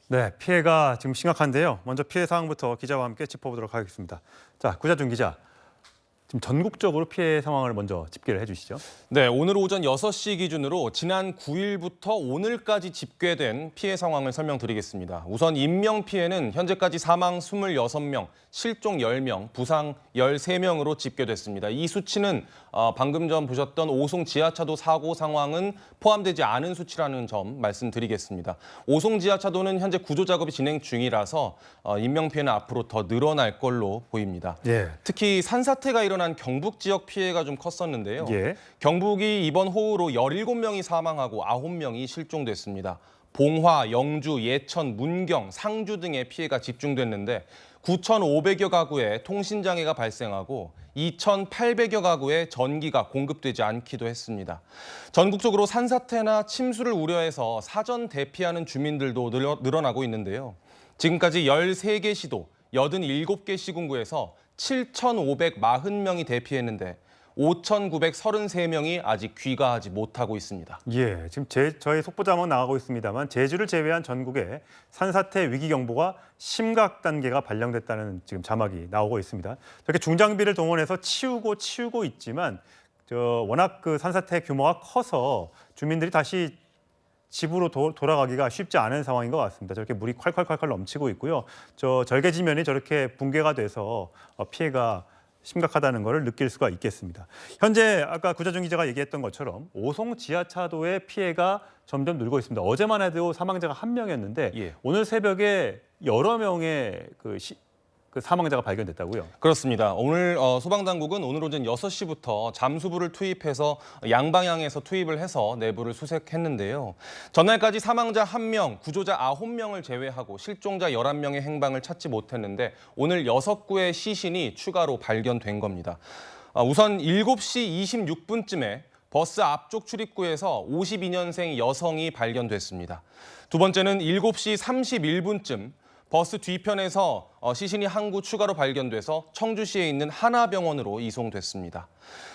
네, 피해가 지금 심각한데요. 먼저 피해 상황부터 기자와 함께 짚어보도록 하겠습니다. 자, 구자준 기자, 지금 전국적으로 피해 상황을 먼저 집계를 해주시죠. 네, 오늘 오전 6시 기준으로 지난 9일부터 오늘까지 집계된 피해 상황을 설명드리겠습니다. 우선 인명 피해는 현재까지 사망 26명, 실종 10명, 부상 13명으로 집계됐습니다. 이 수치는 방금 전 보셨던 오송 지하차도 사고 상황은 포함되지 않은 수치라는 점 말씀드리겠습니다. 오송 지하차도는 현재 구조 작업이 진행 중이라서 인명 피해는 앞으로 더 늘어날 걸로 보입니다. 예. 특히 산사태가 일어난 경북 지역 피해가 좀 컸었는데요. 예. 경북이 이번 호우로 17명이 사망하고 9명이 실종됐습니다. 봉화, 영주, 예천, 문경, 상주 등의 피해가 집중됐는데 9,500여 가구에 통신장애가 발생하고 2,800여 가구에 전기가 공급되지 않기도 했습니다. 전국적으로 산사태나 침수를 우려해서 사전 대피하는 주민들도 늘어나고 있는데요. 지금까지 13개 시도, 87개 시군구에서 7,540명이 대피했는데 5,933명이 아직 귀가하지 못하고 있습니다. 예, 지금 저희 속보자만 나가고 있습니다만 제주를 제외한 전국에 산사태 위기 경보가 심각 단계가 발령됐다는 지금 자막이 나오고 있습니다. 저렇게 중장비를 동원해서 치우고 있지만 워낙 그 산사태 규모가 커서 주민들이 다시 집으로 돌아가기가 쉽지 않은 상황인 것 같습니다. 저렇게 물이 콸콸콸콸 넘치고 있고요. 절개지면이 저렇게 붕괴가 돼서 피해가 심각하다는 것을 느낄 수가 있겠습니다. 현재 아까 구자준 기자가 얘기했던 것처럼 오송 지하차도의 피해가 점점 늘고 있습니다. 어제만 해도 사망자가 1명이었는데 예. 오늘 새벽에 여러 명의 그 사망자가 발견됐다고요? 그렇습니다. 오늘 소방당국은 오늘 오전 6시부터 잠수부를 투입해서 양방향에서 투입을 해서 내부를 수색했는데요. 전날까지 사망자 1명, 구조자 9명을 제외하고 실종자 11명의 행방을 찾지 못했는데 오늘 6구의 시신이 추가로 발견된 겁니다. 우선 7시 26분쯤에 버스 앞쪽 출입구에서 52년생 여성이 발견됐습니다. 두 번째는 7시 31분쯤 버스 뒤편에서 시신이 한 구 추가로 발견돼서 청주시에 있는 하나병원으로 이송됐습니다.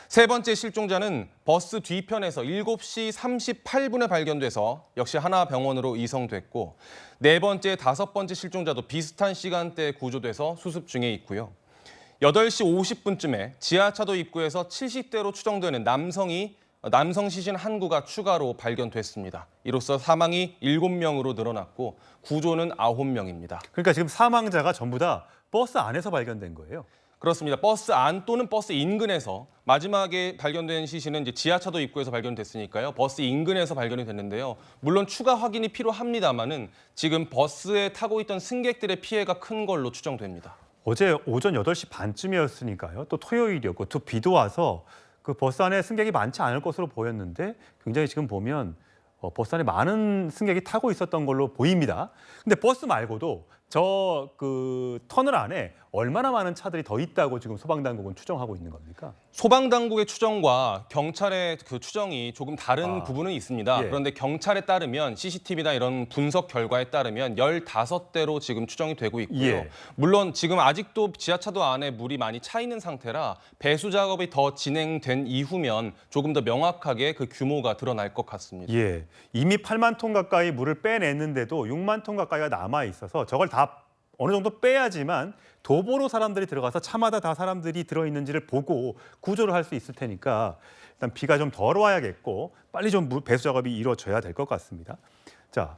세 번째 실종자는 버스 뒤편에서 7시 38분에 발견돼서 역시 하나병원으로 이송됐고 네 번째, 다섯 번째 실종자도 비슷한 시간대에 구조돼서 수습 중에 있고요. 8시 50분쯤에 지하차도 입구에서 70대로 추정되는 남성 시신 한 구가 추가로 발견됐습니다. 이로써 사망이 7명으로 늘어났고 구조는 9명입니다. 그러니까 지금 사망자가 전부 다 버스 안에서 발견된 거예요? 그렇습니다. 버스 안 또는 버스 인근에서 마지막에 발견된 시신은 이제 지하차도 입구에서 발견됐으니까요. 버스 인근에서 발견이 됐는데요. 물론 추가 확인이 필요합니다만은 지금 버스에 타고 있던 승객들의 피해가 큰 걸로 추정됩니다. 어제 오전 8시 반쯤이었으니까요. 또 토요일이었고 또 비도 와서 그 버스 안에 승객이 많지 않을 것으로 보였는데 굉장히 지금 보면 버스 안에 많은 승객이 타고 있었던 걸로 보입니다. 근데 버스 말고도 그 터널 안에 얼마나 많은 차들이 더 있다고 지금 소방당국은 추정하고 있는 겁니까? 소방당국의 추정과 경찰의 그 추정이 조금 다른 부분은 있습니다. 예. 그런데 경찰에 따르면 CCTV나 이런 분석 결과에 따르면 15대로 지금 추정이 되고 있고요. 예. 물론 지금 아직도 지하차도 안에 물이 많이 차 있는 상태라 배수 작업이 더 진행된 이후면 조금 더 명확하게 그 규모가 드러날 것 같습니다. 예, 이미 8만 톤 가까이 물을 빼냈는데도 6만 톤 가까이가 남아 있어서 저걸 다 어느 정도 빼야지만 도보로 사람들이 들어가서 차마다 다 사람들이 들어있는지를 보고 구조를 할 수 있을 테니까 일단 비가 좀 덜 와야겠고 빨리 좀 배수 작업이 이루어져야 될 것 같습니다. 자,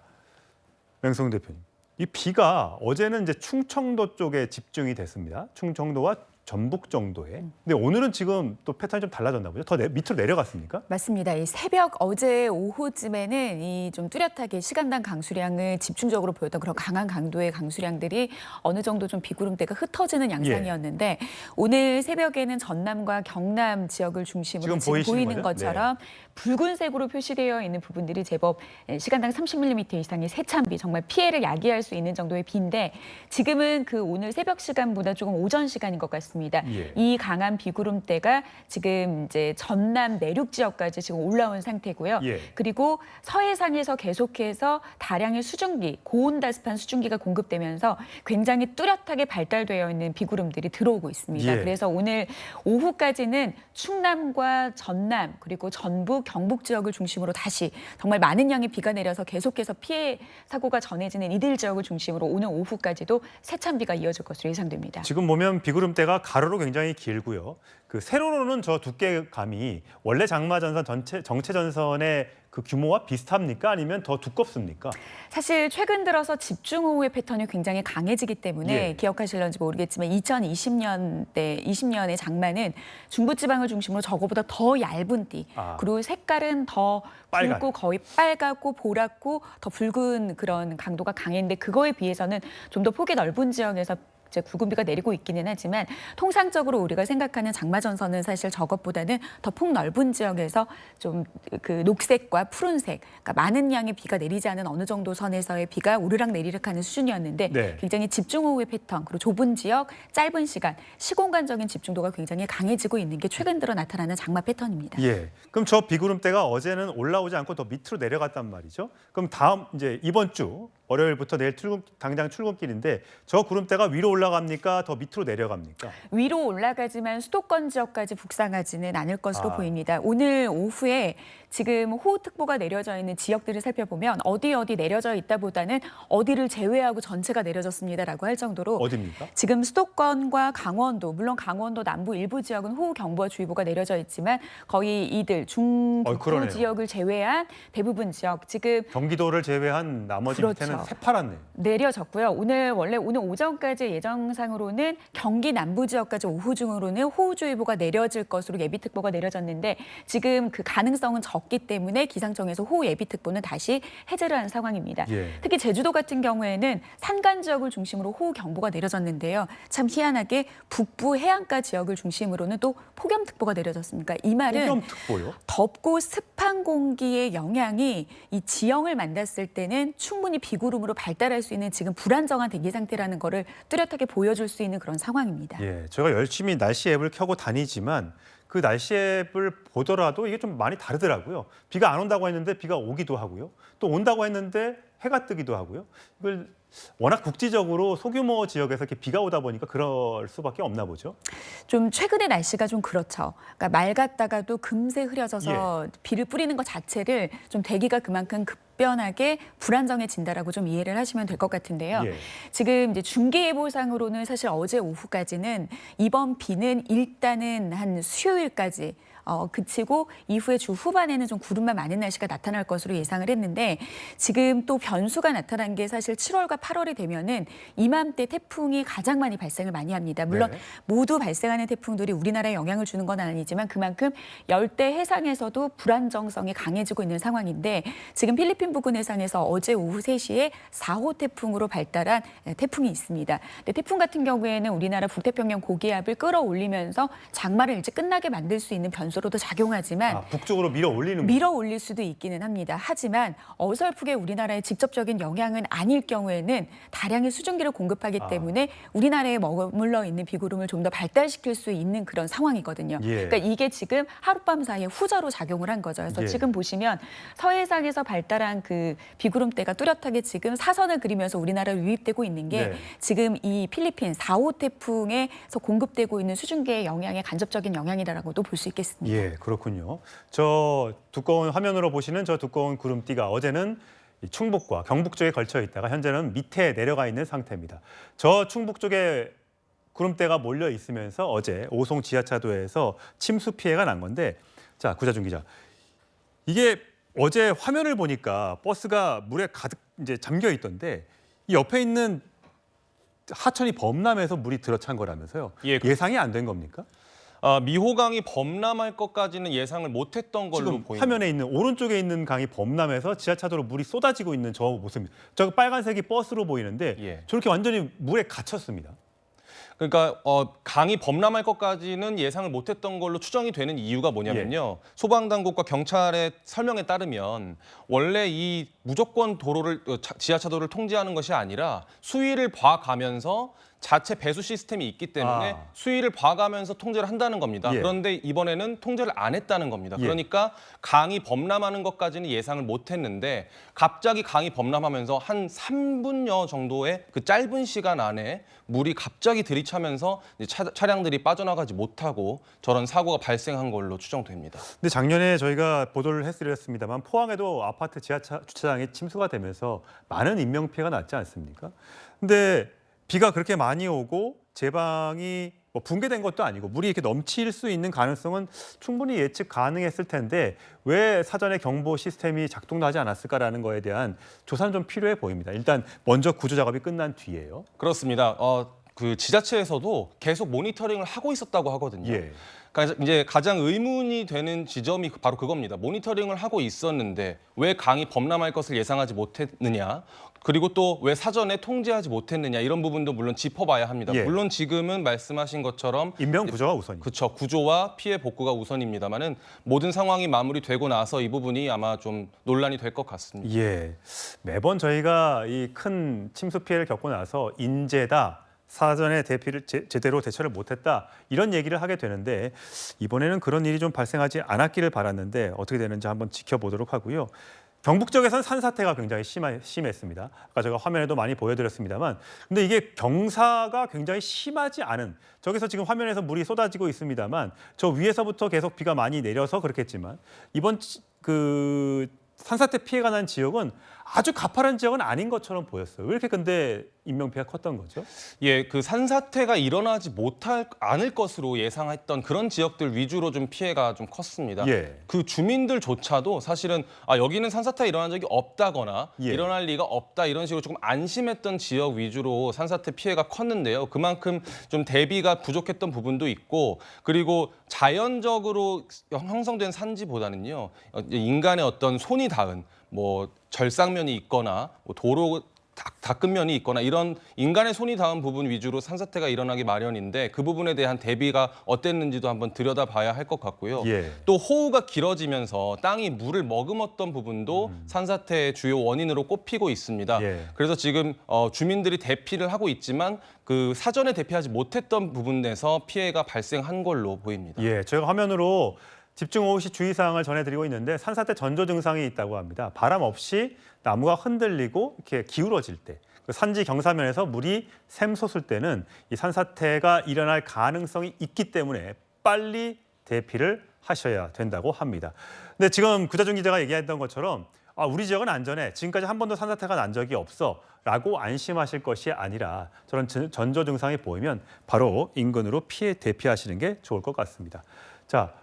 맹성 대표님, 이 비가 어제는 이제 충청도 쪽에 집중이 됐습니다. 충청도와 전북 정도에. 근데 오늘은 지금 또 패턴이 좀 달라졌나 보죠? 더 밑으로 내려갔습니까? 맞습니다. 이 새벽 어제 오후쯤에는 이 좀 뚜렷하게 시간당 강수량을 집중적으로 보였던 그런 강한 강도의 강수량들이 어느 정도 좀 비구름대가 흩어지는 양상이었는데 오늘 새벽에는 전남과 경남 지역을 중심으로 지금 보이는 것처럼 붉은색으로 표시되어 있는 부분들이 제법 시간당 30mm 이상의 세찬비, 정말 피해를 야기할 수 있는 정도의 비인데 지금은 그 오늘 새벽 시간보다 조금 오전 시간인 것 같습니다. 있습니다. 예. 이 강한 비구름대가 지금 이제 전남 내륙 지역까지 지금 올라온 상태고요. 예. 그리고 서해상에서 계속해서 다량의 수증기, 고온다습한 수증기가 공급되면서 굉장히 뚜렷하게 발달되어 있는 비구름들이 들어오고 있습니다. 예. 그래서 오늘 오후까지는 충남과 전남 그리고 전북, 경북 지역을 중심으로 다시 정말 많은 양의 비가 내려서 계속해서 피해 사고가 전해지는 이들 지역을 중심으로 오늘 오후까지도 세찬 비가 이어질 것으로 예상됩니다. 지금 보면 비구름대가 가로로 굉장히 길고요. 그 세로로는 저 두께감이 원래 장마전선 정체전선의 그 규모와 비슷합니까? 아니면 더 두껍습니까? 사실 최근 들어서 집중호우의 패턴이 굉장히 강해지기 때문에 예. 기억하실런지 모르겠지만 2020년의 장마는 중부지방을 중심으로 저거보다 더 얇은 띠 그리고 색깔은 더 빨간. 붉고 거의 빨갛고 보랗고 더 붉은 그런 강도가 강했는데 그거에 비해서는 좀 더 폭이 넓은 지역에서 이제 굵은비가 내리고 있기는 하지만 통상적으로 우리가 생각하는 장마전선은 사실 저것보다는 더 폭넓은 지역에서 좀 그 녹색과 푸른색, 그러니까 많은 양의 비가 내리지 않은 어느 정도 선에서의 비가 오르락 내리락 하는 수준이었는데 네. 굉장히 집중호우의 패턴, 그리고 좁은 지역, 짧은 시간, 시공간적인 집중도가 굉장히 강해지고 있는 게 최근 들어 나타나는 장마 패턴입니다. 예. 그럼 저 비구름대가 어제는 올라오지 않고 더 밑으로 내려갔단 말이죠. 그럼 다음 이제 이번 주 월요일부터 내일 당장 출근길인데 저 구름대가 위로 올라갑니까? 더 밑으로 내려갑니까? 위로 올라가지만 수도권 지역까지 북상하지는 않을 것으로 보입니다. 오늘 오후에 지금 호우특보가 내려져 있는 지역들을 살펴보면 어디 내려져 있다보다는 어디를 제외하고 전체가 내려졌습니다라고 할 정도로 어디입니까? 지금 수도권과 강원도, 물론 강원도 남부 일부 지역은 호우경보와 주의보가 내려져 있지만 거의 이들 중북부 그러네요. 지역을 제외한 대부분 지역 지금 경기도를 제외한 나머지 그렇죠. 밑에는 새파랗네요. 내려졌고요. 오늘 오전까지 예정상으로는 경기 남부 지역까지 오후 중으로는 호우주의보가 내려질 것으로 예비특보가 내려졌는데 지금 그 가능성은 적기 때문에 기상청에서 호우 예비특보는 다시 해제를 한 상황입니다. 예. 특히 제주도 같은 경우에는 산간 지역을 중심으로 호우경보가 내려졌는데요. 참 희한하게 북부 해안가 지역을 중심으로는 또 폭염특보가 내려졌습니까? 이 말은 폭염특보요? 덥고 습한 공기의 영향이 이 지형을 만났을 때는 충분히 비구름으로 발달할 수 있는 지금 불안정한 대기 상태라는 거를 뚜렷하게 보여줄 수 있는 그런 상황입니다. 예. 제가 열심히 날씨 앱을 켜고 다니지만 그 날씨 앱을 보더라도 이게 좀 많이 다르더라고요. 비가 안 온다고 했는데 비가 오기도 하고요. 또 온다고 했는데 해가 뜨기도 하고요. 이걸 워낙 국지적으로 소규모 지역에서 이렇게 비가 오다 보니까 그럴 수밖에 없나 보죠. 좀 최근의 날씨가 좀 그렇죠. 그러니까 맑았다가도 금세 흐려져서 비를 뿌리는 것 자체를 좀 대기가 그만큼 급변하게 불안정해진다라고 좀 이해를 하시면 될 것 같은데요. 예. 지금 이제 중계예보상으로는 사실 어제 오후까지는 이번 비는 일단은 한 수요일까지 그치고 이후에 주 후반에는 좀 구름만 많은 날씨가 나타날 것으로 예상을 했는데 지금 또 변수가 나타난 게 사실 7월과 8월이 되면은 이맘때 태풍이 가장 많이 발생을 많이 합니다. 물론 네. 모두 발생하는 태풍들이 우리나라에 영향을 주는 건 아니지만 그만큼 열대 해상에서도 불안정성이 강해지고 있는 상황인데 지금 필리핀 부근 해상에서 어제 오후 3시에 4호 태풍으로 발달한 태풍이 있습니다. 근데 태풍 같은 경우에는 우리나라 북태평양 고기압을 끌어올리면서 장마를 일찍 끝나게 만들 수 있는 변수로도 작용하지만 북쪽으로 밀어 올리는 밀어 올릴 수도 있기는 합니다. 하지만 어설프게 우리나라에 직접적인 영향은 아닐 경우에는 다량의 수증기를 공급하기 때문에 우리나라에 머물러 있는 비구름을 좀 더 발달시킬 수 있는 그런 상황이거든요. 예. 그러니까 이게 지금 하룻밤 사이에 후저로 작용을 한 거죠. 그래서 예. 지금 보시면 서해상에서 발달한 그 비구름대가 뚜렷하게 지금 사선을 그리면서 우리나라에 유입되고 있는 게 네. 지금 이 필리핀 4호 태풍에서 공급되고 있는 수증기의 영향의 간접적인 영향이라고도 볼 수 있겠습니다. 예, 그렇군요. 저 두꺼운 화면으로 보시는 저 두꺼운 구름띠가 어제는 이 충북과 경북 쪽에 걸쳐 있다가 현재는 밑에 내려가 있는 상태입니다. 저 충북 쪽에 구름대가 몰려 있으면서 어제 오송 지하차도에서 침수 피해가 난 건데, 자 구자준 기자, 이게 어제 화면을 보니까 버스가 물에 가득 이제 잠겨 있던데 이 옆에 있는 하천이 범람해서 물이 들어찬 거라면서요? 예, 예상이 안 된 겁니까? 미호강이 범람할 것까지는 예상을 못했던 걸로 지금 보입니다. 화면에 있는 오른쪽에 있는 강이 범람해서 지하차도로 물이 쏟아지고 있는 저 모습입니다. 저 빨간색이 버스로 보이는데 예. 저렇게 완전히 물에 갇혔습니다. 그러니까 강이 범람할 것까지는 예상을 못했던 걸로 추정이 되는 이유가 뭐냐면요. 소방당국과 경찰의 설명에 따르면 원래 이 무조건 도로를 지하차도를 통제하는 것이 아니라 수위를 봐가면서 자체 배수 시스템이 있기 때문에 수위를 봐가면서 통제를 한다는 겁니다. 예. 그런데 이번에는 통제를 안 했다는 겁니다. 예. 그러니까 강이 범람하는 것까지는 예상을 못했는데 갑자기 강이 범람하면서 한 3분여 정도의 그 짧은 시간 안에 물이 갑자기 들이차면서 이제 차량들이 빠져나가지 못하고 저런 사고가 발생한 걸로 추정됩니다. 근데 작년에 저희가 보도를 해드렸습니다만 포항에도 아파트 주차장이 침수가 되면서 많은 인명 피해가 났지 않습니까? 근데 비가 그렇게 많이 오고 제방이 뭐 붕괴된 것도 아니고 물이 이렇게 넘칠 수 있는 가능성은 충분히 예측 가능했을 텐데 왜 사전에 경보 시스템이 작동하지 않았을까라는 거에 대한 조사는 좀 필요해 보입니다. 일단 먼저 구조 작업이 끝난 뒤에요. 그렇습니다. 그 지자체에서도 계속 모니터링을 하고 있었다고 하거든요. 예. 그러니까 이제 가장 의문이 되는 지점이 바로 그겁니다. 모니터링을 하고 있었는데 왜 강이 범람할 것을 예상하지 못했느냐? 그리고 또 왜 사전에 통제하지 못했느냐? 이런 부분도 물론 짚어봐야 합니다. 예. 물론 지금은 말씀하신 것처럼 인명 구조가 우선이죠. 그렇죠. 구조와 피해 복구가 우선입니다만은 모든 상황이 마무리되고 나서 이 부분이 아마 좀 논란이 될 것 같습니다. 예. 매번 저희가 이 큰 침수 피해를 겪고 나서 인재다. 사전에 대피를 제대로 대처를 못했다 이런 얘기를 하게 되는데 이번에는 그런 일이 좀 발생하지 않았기를 바랐는데 어떻게 되는지 한번 지켜보도록 하고요. 경북 지역에서는 산사태가 굉장히 심했습니다. 아까 제가 화면에도 많이 보여드렸습니다만 근데 이게 경사가 굉장히 심하지 않은 저기서 지금 화면에서 물이 쏟아지고 있습니다만 저 위에서부터 계속 비가 많이 내려서 그렇겠지만 이번 그 산사태 피해가 난 지역은 아주 가파른 지역은 아닌 것처럼 보였어요. 왜 이렇게 근데 인명피해가 컸던 거죠? 예, 그 산사태가 일어나지 않을 것으로 예상했던 그런 지역들 위주로 좀 피해가 좀 컸습니다. 예. 그 주민들조차도 사실은 여기는 산사태가 일어난 적이 없다거나 예. 일어날 리가 없다 이런 식으로 조금 안심했던 지역 위주로 산사태 피해가 컸는데요. 그만큼 좀 대비가 부족했던 부분도 있고 그리고 자연적으로 형성된 산지보다는요. 인간의 어떤 손이 닿은 뭐 절상면이 있거나 뭐 도로 닦은 면이 있거나 이런 인간의 손이 닿은 부분 위주로 산사태가 일어나기 마련인데 그 부분에 대한 대비가 어땠는지도 한번 들여다봐야 할 것 같고요. 예. 또 호우가 길어지면서 땅이 물을 머금었던 부분도 산사태의 주요 원인으로 꼽히고 있습니다. 예. 그래서 지금 주민들이 대피를 하고 있지만 그 사전에 대피하지 못했던 부분에서 피해가 발생한 걸로 보입니다. 예, 저희가 화면으로 집중 호우 시 주의사항을 전해드리고 있는데 산사태 전조 증상이 있다고 합니다. 바람 없이 나무가 흔들리고 이렇게 기울어질 때, 그 산지 경사면에서 물이 샘솟을 때는 이 산사태가 일어날 가능성이 있기 때문에 빨리 대피를 하셔야 된다고 합니다. 근데 지금 구자준 기자가 얘기했던 것처럼 우리 지역은 안전해. 지금까지 한 번도 산사태가 난 적이 없어. 라고 안심하실 것이 아니라 저런 전조 증상이 보이면 바로 인근으로 대피하시는 게 좋을 것 같습니다. 자.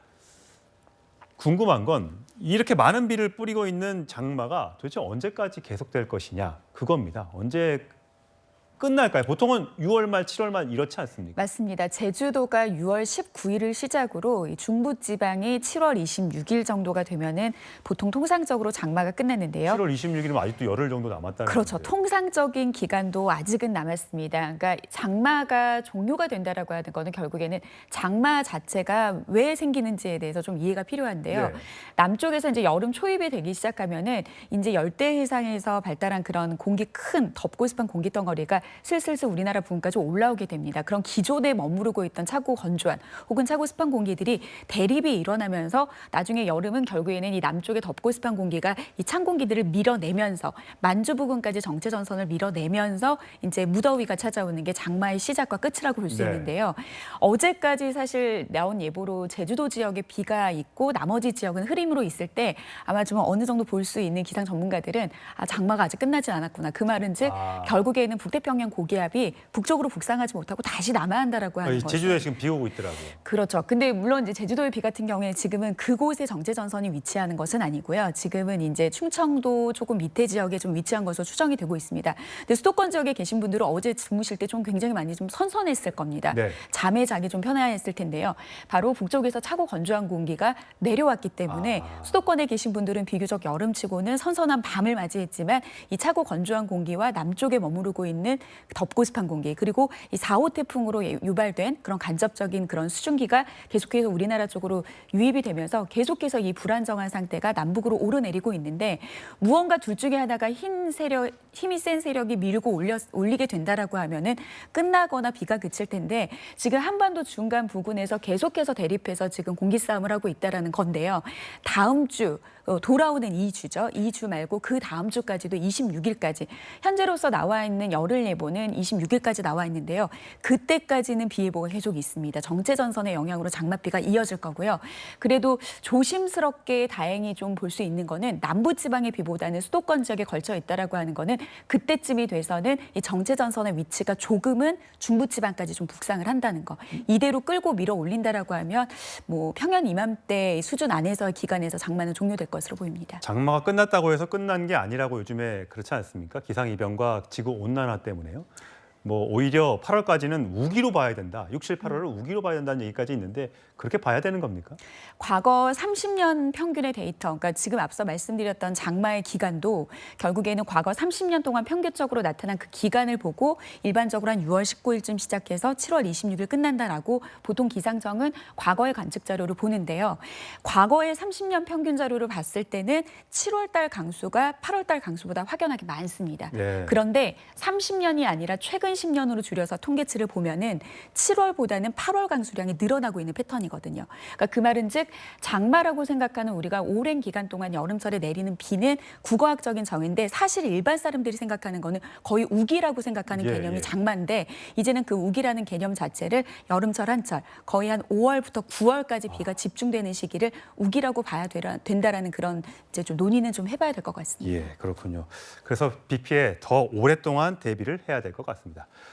궁금한 건 이렇게 많은 비를 뿌리고 있는 장마가 도대체 언제까지 계속될 것이냐 그겁니다. 언제 끝날까요? 보통은 6월 말, 7월 말 이렇지 않습니까? 맞습니다. 제주도가 6월 19일을 시작으로 이 중부지방이 7월 26일 정도가 되면은 보통 통상적으로 장마가 끝났는데요. 7월 26일이면 아직도 열흘 정도 남았다는 그렇죠. 건데요. 통상적인 기간도 아직은 남았습니다. 그러니까 장마가 종료가 된다라고 하는 거는 결국에는 장마 자체가 왜 생기는지에 대해서 좀 이해가 필요한데요. 네. 남쪽에서 이제 여름 초입이 되기 시작하면은 이제 열대 해상에서 발달한 그런 큰 덥고 습한 공기 덩어리가 슬슬슬 우리나라 부근까지 올라오게 됩니다. 그런 기존에 머무르고 있던 차고 건조한 혹은 차고 습한 공기들이 대립이 일어나면서 나중에 여름은 결국에는 이 남쪽의 덥고 습한 공기가 이 찬 공기들을 밀어내면서 만주 부근까지 정체 전선을 밀어내면서 이제 무더위가 찾아오는 게 장마의 시작과 끝이라고 볼 수 네. 있는데요. 어제까지 사실 나온 예보로 제주도 지역에 비가 있고 나머지 지역은 흐림으로 있을 때 아마 좀 어느 정도 볼 수 있는 기상 전문가들은 장마가 아직 끝나지 않았구나. 그 말은즉 결국에는 북태평양 고기압이 북쪽으로 북상하지 못하고 다시 남하한다라고 하는 거죠. 제주도에 지금 비 오고 있더라고요. 그렇죠. 근데 물론 이제 제주도의 비 같은 경우에 지금은 그곳에 정체 전선이 위치하는 것은 아니고요. 지금은 이제 충청도 조금 밑에 지역에 좀 위치한 것으로 추정이 되고 있습니다. 근데 수도권 지역에 계신 분들은 어제 주무실 때 좀 굉장히 많이 좀 선선했을 겁니다. 네. 잠에 자기 좀 편안했을 텐데요. 바로 북쪽에서 차고 건조한 공기가 내려왔기 때문에 수도권에 계신 분들은 비교적 여름치고는 선선한 밤을 맞이했지만 이 차고 건조한 공기와 남쪽에 머무르고 있는 덥고 습한 공기 그리고 이 4호 태풍으로 유발된 그런 간접적인 그런 수증기가 계속해서 우리나라 쪽으로 유입이 되면서 계속해서 이 불안정한 상태가 남북으로 오르내리고 있는데 무언가 둘 중에 하나가 힘이 센 세력이 밀고 올리게 된다라고 하면은 끝나거나 비가 그칠 텐데 지금 한반도 중간 부근에서 계속해서 대립해서 지금 공기 싸움을 하고 있다라는 건데요. 다음 주 돌아오는 2주죠. 2주 말고 그 다음 주까지도 26일까지 현재로서 나와 있는 열흘 예보는 26일까지 나와 있는데요. 그때까지는 비 예보가 계속 있습니다. 정체 전선의 영향으로 장맛비가 이어질 거고요. 그래도 조심스럽게 다행히 좀 볼 수 있는 거는 남부 지방의 비보다는 수도권 지역에 걸쳐 있다라고 하는 거는 그때쯤이 돼서는 이 정체 전선의 위치가 조금은 중부 지방까지 좀 북상을 한다는 거. 이대로 끌고 밀어 올린다라고 하면 뭐 평년 이맘때 수준 안에서 기간에서 장마는 종료될 것으로 보입니다. 장마가 끝났다고 해서 끝난 게 아니라고 요즘에 그렇지 않습니까? 기상이변과 지구 온난화 때문에요. 뭐 오히려 8월까지는 우기로 봐야 된다. 6, 7, 8월을 우기로 봐야 된다는 얘기까지 있는데 그렇게 봐야 되는 겁니까? 과거 30년 평균의 데이터, 그러니까 지금 앞서 말씀드렸던 장마의 기간도 결국에는 과거 30년 동안 평균적으로 나타난 그 기간을 보고 일반적으로 한 6월 19일쯤 시작해서 7월 26일 끝난다라고 보통 기상청은 과거의 관측 자료를 보는데요. 과거의 30년 평균 자료를 봤을 때는 7월 달 강수가 8월 달 강수보다 확연하게 많습니다. 네. 그런데 30년이 아니라 최근 10년으로 줄여서 통계치를 보면은 7월보다는 8월 강수량이 늘어나고 있는 패턴이거든요. 그러니까 그 말은 즉 장마라고 생각하는 우리가 오랜 기간 동안 여름철에 내리는 비는 국어학적인 정의인데 사실 일반 사람들이 생각하는 거는 거의 우기라고 생각하는 예, 개념이 예. 장마인데 이제는 그 우기라는 개념 자체를 여름철 한철 거의 한 5월부터 9월까지 비가 집중되는 시기를 우기라고 봐야 된다라는 그런 이제 좀 논의는 좀 해봐야 될 것 같습니다. 예, 그렇군요. 그래서 비 피해 더 오랫동안 대비를 해야 될 것 같습니다.